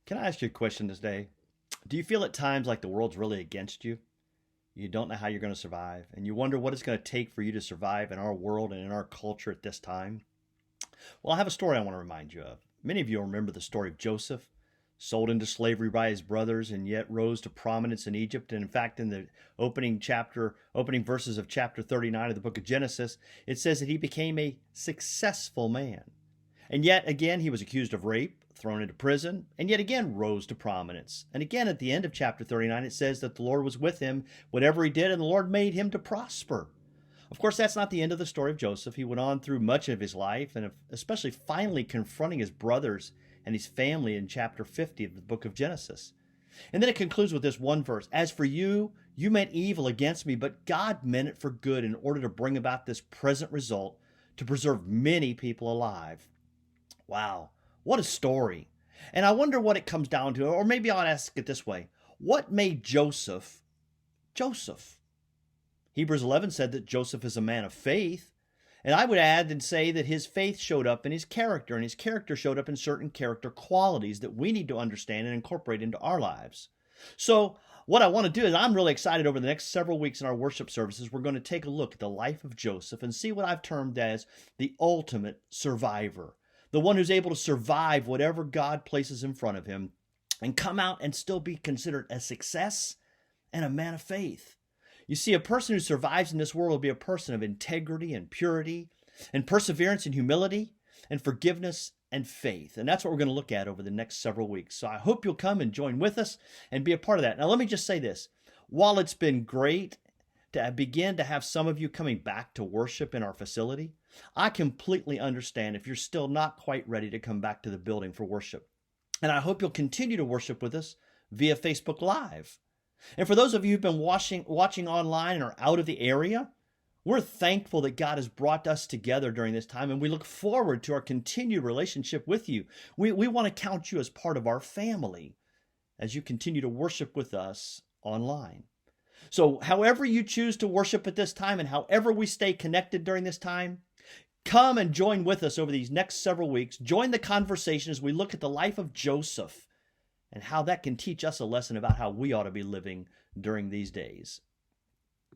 Can I ask you a question this day? Do you feel at times like the world's really against you? You don't know how you're going to survive, and you wonder what it's going to take for you to survive in our world and in our culture at this time? Well, I have a story I want to remind you of. Many of you will remember the story of Joseph, sold into slavery by his brothers, and yet rose to prominence in Egypt. And in fact, in the opening verses of chapter 39 of the book of Genesis, it says that he became a successful man. And yet again, he was accused of rape, thrown into prison, and yet again rose to prominence. And again, at the end of chapter 39, it says that the Lord was with him, whatever he did, and the Lord made him to prosper. Of course, that's not the end of the story of Joseph. He went on through much of his life, and especially finally confronting his brothers and his family in chapter 50 of the book of Genesis. And then it concludes with this one verse. As for you, you meant evil against me, but God meant it for good in order to bring about this present result, to preserve many people alive. Wow, what a story. And I wonder what it comes down to, or maybe I'll ask it this way. What made Joseph, Joseph? Hebrews 11 said that Joseph is a man of faith. And I would add and say that his faith showed up in his character, and his character showed up in certain character qualities that we need to understand and incorporate into our lives. So what I want to do is I'm really excited over the next several weeks in our worship services. We're going to take a look at the life of Joseph and see what I've termed as the ultimate survivor. The one who's able to survive whatever God places in front of him and come out and still be considered a success and a man of faith. You see, a person who survives in this world will be a person of integrity and purity and perseverance and humility and forgiveness and faith. And that's what we're going to look at over the next several weeks. So I hope you'll come and join with us and be a part of that. Now, let me just say this. While it's been great to begin to have some of you coming back to worship in our facility, I completely understand if you're still not quite ready to come back to the building for worship. And I hope you'll continue to worship with us via Facebook Live. And for those of you who've been watching online and are out of the area, we're thankful that God has brought us together during this time, and we look forward to our continued relationship with you. We want to count you as part of our family as you continue to worship with us online. So however you choose to worship at this time and however we stay connected during this time, come and join with us over these next several weeks. Join the conversation as we look at the life of Joseph and how that can teach us a lesson about how we ought to be living during these days.